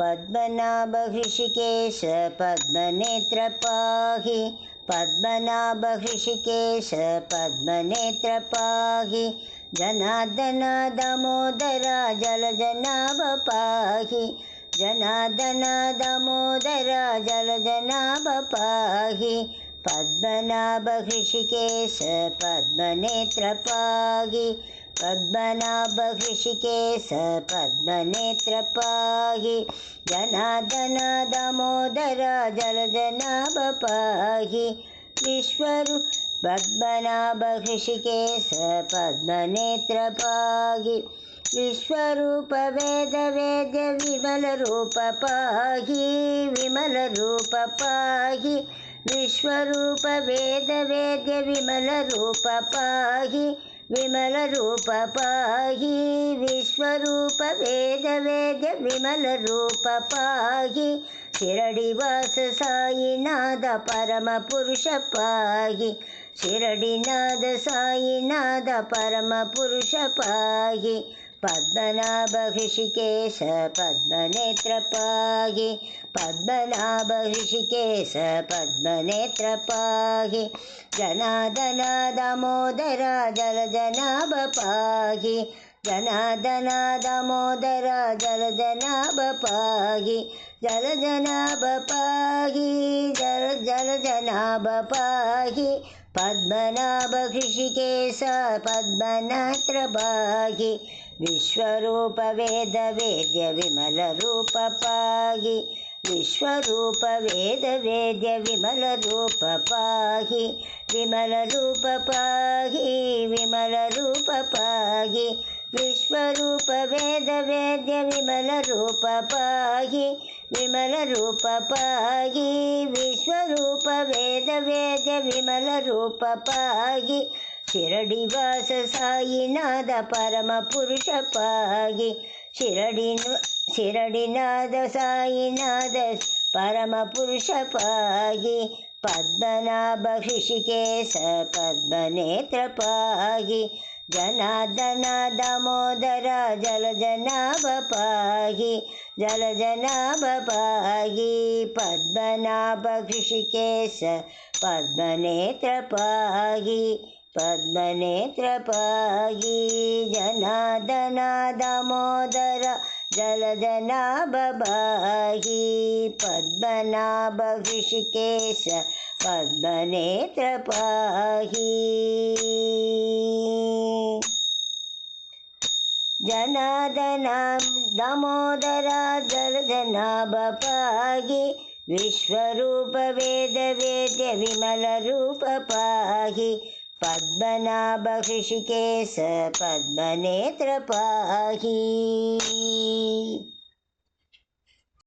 पद्मनाभ हृषिकेश पद्मनेत्र पाहि पद्मनाभ हृषिकेश पद्मनेत्र पाहि जनार्दन दामोदर जलजनाभ पाहि जनार्दन दामोदर जलजनाभ पाहि पद्मनाभ हृषिकेश पद्मनेत्र पाहि पद्मनाभ हृषिकेश पद्मनेत्र पाहि जनार्दन दामोदर जलजनाभ पाहि विश्वरूप पद्मनाभ हृषिकेश पद्मनेत्र पाहि विश्वरूप वेद वेद्य विमल रूप पाहि विमल रूप पाहि विश्वरूप वेद वेद्य विमल रूप पाहि विमल रूप पाहि विश्वरूप वेद वेद्य विमल रूप पाहि शिरडिवास साईनाथ परम पुरुष पाहि शिरडिनाथ साईनाथ परम पुरुष पाहि पद्मनाभ हृषिकेश पद्मनेत्र पाहि पद्मनाभ हृषिकेश पद्मनेत्र पाहि जनार्दन दामोदर जलजनाभ पाहि जनार्दन दामोदर जलजनाभ पाहि जलजनाभ पाहि जलजनाभ पाहि पद्मनाभ हृषिकेश पद्मनेत्र पाहि विश्वरूप वेद वेद्य विमल रूप पाहि विश्वरूप वेद वेद्य विमल रूप पाहि विमल रूप पाहि विमल रूप पाहि विश्वरूप वेद वेद्य विमल रूप पाहि विमल रूप पाहि विश्वरूप वेद वेद्य विमल रूप पाहि शिरडिवास साईनाथ परम पुरुष पाहि शिरडिनाथ साईनाथ परम पुरुष पाहि पद्मनाभ हृषिकेश पद्मनेत्र पाहि जनार्दन दामोदर जलजनाभ पाहि जलजनाभ पाहि पद्मनाभ हृषिकेश पद्मनेत्र पाहि पद्मनेत्र पाहि जनार्दन दामोदर जलजनाभ पाहि पद्मनाभ हृषिकेश पद्मनेत्र पाहि जनार्दन दामोदर जलजनाभ पाहि विश्वरूप वेद वेद्य विमल रूप पाहि पद्मनाभ हृषिकेश पद्मनेत्र पाहि।